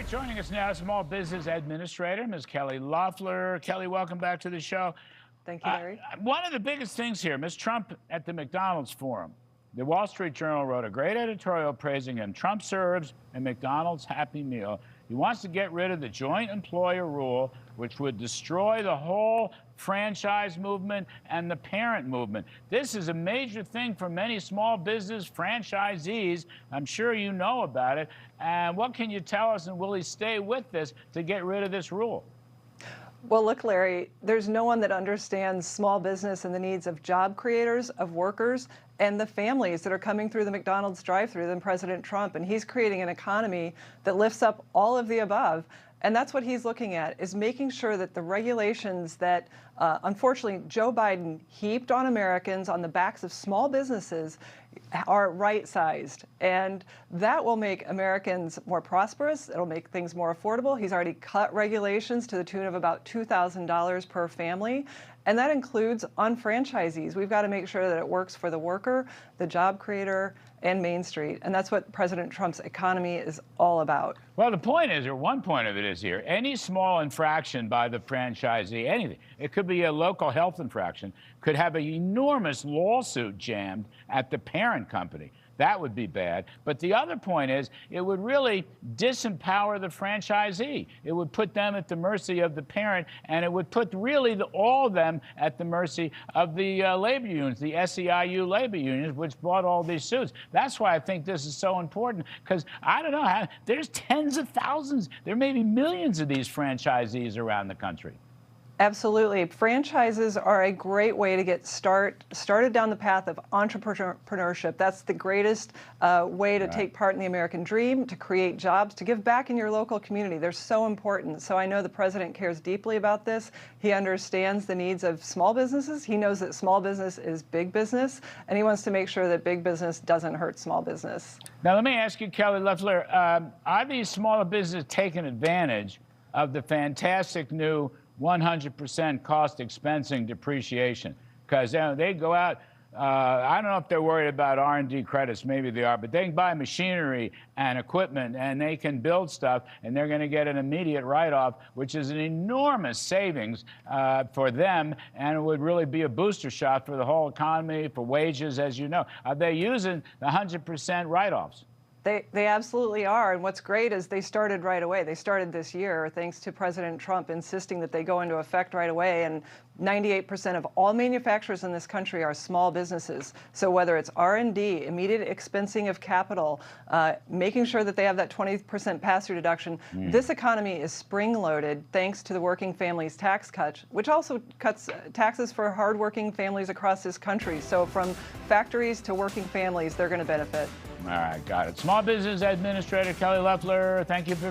right, joining us now, Small Business Administrator, Ms. Kelly Loeffler. Kelly, welcome back to the show. Thank you, Larry. One of the biggest things here, Ms. Trump at the McDonald's Forum. The Wall Street Journal wrote a great editorial praising him. Trump serves a McDonald's Happy Meal. He wants to get rid of the joint employer rule, which would destroy the whole franchise movement and the parent movement. This is a major thing for many small business franchisees. I'm sure you know about it. And what can you tell us, and will he stay with this to get rid of this rule? Well, look, Larry, there's no one that understands small business and the needs of job creators, of workers, and the families that are coming through the McDonald's drive-thru than President Trump. And he's creating an economy that lifts up all of the above. And that's what he's looking at, is making sure that the regulations that, unfortunately, Joe Biden heaped on Americans on the backs of small businesses are right-sized. And that will make Americans more prosperous. It'll make things more affordable. He's already cut regulations to the tune of about $2,000 per family. And that includes on franchisees. We've got to make sure that it works for the worker, the job creator, and Main Street. And that's what President Trump's economy is all about. Well, the point is, or one point of it is here, any small infraction by the franchisee, anything, it could be a local health infraction, could have an enormous lawsuit jammed at the parent company. That would be bad. But the other point is, it would really disempower the franchisee. It would put them at the mercy of the parent, and it would put really all of them at the mercy of the labor unions, the SEIU labor unions, which brought all these suits. That's why I think this is so important, because I don't know, there's tens of thousands, there may be millions of these franchisees around the country. Absolutely. Franchises are a great way to get started down the path of entrepreneurship. That's the greatest way to take part in the American dream, to create jobs, to give back in your local community. They're so important. So I know the president cares deeply about this. He understands the needs of small businesses. He knows that small business is big business, and he wants to make sure that big business doesn't hurt small business. Now, let me ask you, Kelly Loeffler, are these smaller businesses taking advantage of the fantastic new 100% cost expensing depreciation? Because they go out, I don't know if they're worried about R&D credits, maybe they are, but they can buy machinery and equipment and they can build stuff, and they're going to get an immediate write-off, which is an enormous savings for them, and it would really be a booster shot for the whole economy, for wages, as you know. Are they using the 100% write-offs? They absolutely are, and what's great is they started right away. They started this year thanks to President Trump insisting that they go into effect right away, and 98% of all manufacturers in this country are small businesses. So whether it's R&D, immediate expensing of capital, making sure that they have that 20% pass-through deduction, this economy is spring-loaded thanks to the Working Families Tax Cut, which also cuts taxes for hardworking families across this country. So from factories to working families, they're going to benefit. All right, got it. Small Business Administrator Kelly Loeffler, thank you for